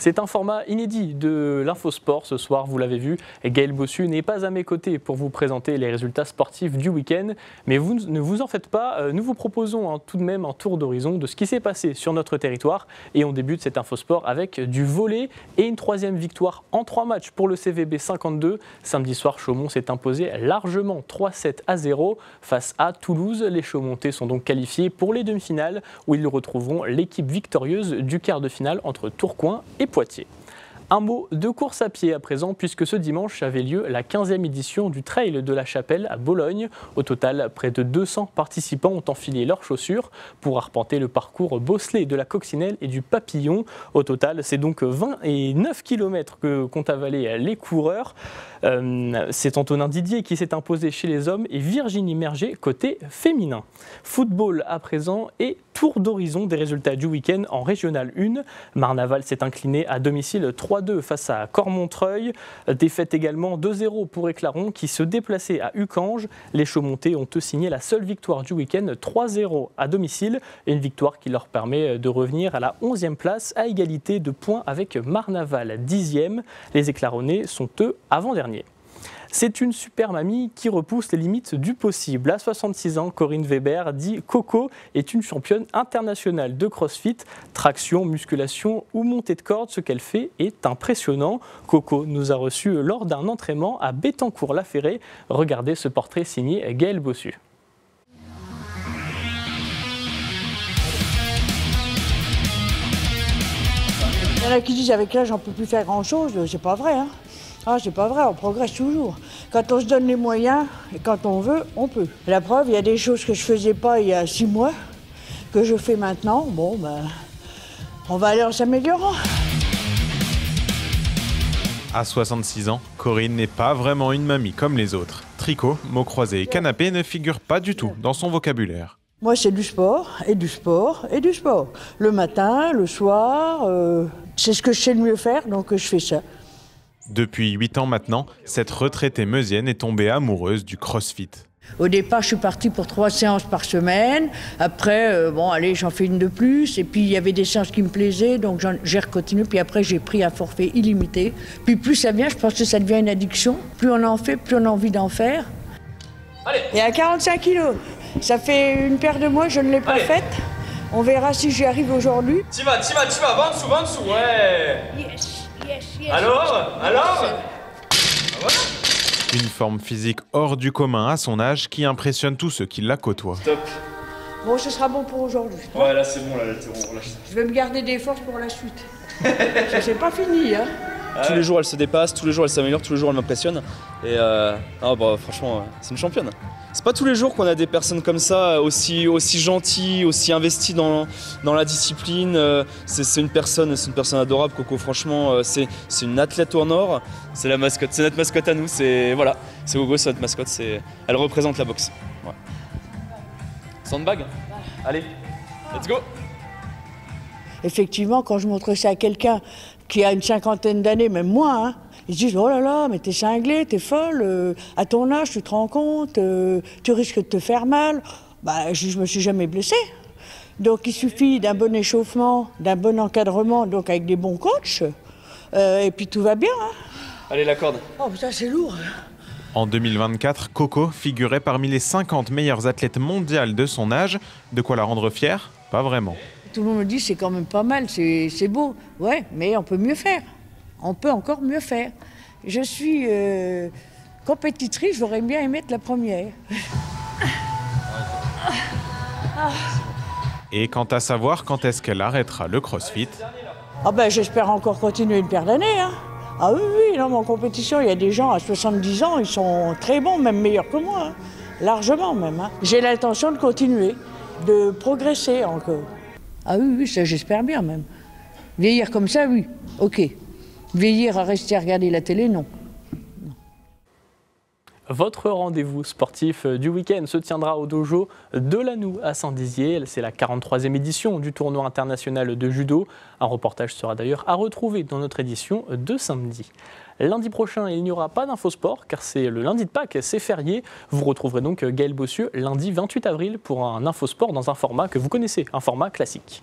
C'est un format inédit de l'Infosport ce soir, vous l'avez vu. Gaël Bossu n'est pas à mes côtés pour vous présenter les résultats sportifs du week-end. Mais vous ne vous en faites pas, nous vous proposons tout de même un tour d'horizon de ce qui s'est passé sur notre territoire. Et on débute cet Infosport avec du volley et une troisième victoire en 3 matchs pour le CVB 52. Samedi soir, Chaumont s'est imposé largement 3-7-0 face à Toulouse. Les Chaumontais sont donc qualifiés pour les demi-finales où ils retrouveront l'équipe victorieuse du quart de finale entre Tourcoing et Poitiers. Un mot de course à pied à présent, puisque ce dimanche avait lieu la 15e édition du Trail de la Chapelle à Bologne. Au total, près de 200 participants ont enfilé leurs chaussures pour arpenter le parcours bosselé de la Coccinelle et du Papillon. Au total, c'est donc 29 km qu'ont avalé les coureurs. C'est Antonin Didier qui s'est imposé chez les hommes et Virginie Merger côté féminin. Football à présent et tour d'horizon des résultats du week-end en Régional 1. Marnaval s'est incliné à domicile 3-2 face à Cormontreuil. Défaite également 2-0 pour Éclaron qui se déplaçait à Ucange. Les Chaumontais ont eux signé la seule victoire du week-end 3-0 à domicile. Une victoire qui leur permet de revenir à la 11e place à égalité de points avec Marnaval 10e. Les Éclaronnais sont eux avant-derniers. C'est une super mamie qui repousse les limites du possible. À 66 ans, Corinne Weber, dit Coco, est une championne internationale de crossfit. Traction, musculation ou montée de corde, ce qu'elle fait est impressionnant. Coco nous a reçus lors d'un entraînement à Bettencourt-la-Ferrée. Regardez ce portrait signé Gaël Bossu. Il y en a qui disent avec l'âge on ne peut plus faire grand-chose, c'est pas vrai. Hein. Ah, c'est pas vrai, on progresse toujours. Quand on se donne les moyens et quand on veut, on peut. La preuve, il y a des choses que je faisais pas il y a 6 mois, que je fais maintenant. Bon, ben, on va aller en s'améliorant. À 66 ans, Corinne n'est pas vraiment une mamie comme les autres. Tricot, mots croisés et canapé ne figurent pas du tout dans son vocabulaire. Moi, c'est du sport, et du sport, et du sport. Le matin, le soir, c'est ce que je sais le mieux faire, donc je fais ça. Depuis 8 ans maintenant, cette retraitée meusienne est tombée amoureuse du crossfit. Au départ, je suis partie pour 3 séances par semaine. Après, bon, allez, j'en fais une de plus. Et puis, il y avait des séances qui me plaisaient, donc j'ai continué. Puis après, j'ai pris un forfait illimité. Puis plus ça vient, je pense que ça devient une addiction. Plus on en fait, plus on a envie d'en faire. Allez. Et à 45 kilos, ça fait une paire de mois que je ne l'ai pas faite. On verra si j'y arrive aujourd'hui. T'y vas, va en dessous, ouais. Yes. Alors voilà. Une forme physique hors du commun à son âge qui impressionne tous ceux qui la côtoient. Stop. Bon, ce sera bon pour aujourd'hui. Ouais, là c'est bon, on lâche ça. Je vais me garder des forces pour la suite. C'est pas fini, hein. Tous les jours elle se dépasse, tous les jours elle s'améliore, tous les jours elle m'impressionne. Et franchement, c'est une championne. C'est pas tous les jours qu'on a des personnes comme ça, aussi gentilles, aussi investies dans la discipline. C'est une personne adorable, Coco. Franchement, c'est une athlète au nord. C'est la mascotte, c'est notre mascotte à nous. C'est Coco, c'est notre mascotte. Elle représente la boxe. Ouais. Sandbag. Allez, let's go. Effectivement, quand je montre ça à quelqu'un qui a une 50aine d'années, même moins, hein, ils se disent « Oh là là, mais t'es cinglée, t'es folle, à ton âge, tu te rends compte, tu risques de te faire mal. » Bah, je me suis jamais blessée. Donc il suffit d'un bon échauffement, d'un bon encadrement, donc avec des bons coachs, et puis tout va bien. Hein. Allez, la corde. Oh putain, c'est lourd. En 2024, Coco figurait parmi les 50 meilleures athlètes mondiales de son âge. De quoi la rendre fière? Pas vraiment. Tout le monde me dit c'est quand même pas mal, c'est beau. Ouais, mais on peut mieux faire. On peut encore mieux faire. Je suis compétitrice, j'aurais bien aimé être la première. Et quant à savoir quand est-ce qu'elle arrêtera le crossfit? Ah ben j'espère encore continuer une paire d'années. Hein. Ah oui, non, mais en compétition, il y a des gens à 70 ans, ils sont très bons, même meilleurs que moi. Hein. Largement même. Hein. J'ai l'intention de continuer, de progresser encore. Ah oui, ça j'espère bien même. Vieillir comme ça, oui, ok. Vieillir à rester à regarder la télé, non. Votre rendez-vous sportif du week-end se tiendra au dojo de Lannou à Saint-Dizier. C'est la 43e édition du tournoi international de judo. Un reportage sera d'ailleurs à retrouver dans notre édition de samedi. Lundi prochain, il n'y aura pas d'Infosport car c'est le lundi de Pâques, c'est férié. Vous retrouverez donc Gaël Bossu lundi 28 avril pour un Infosport dans un format que vous connaissez, un format classique.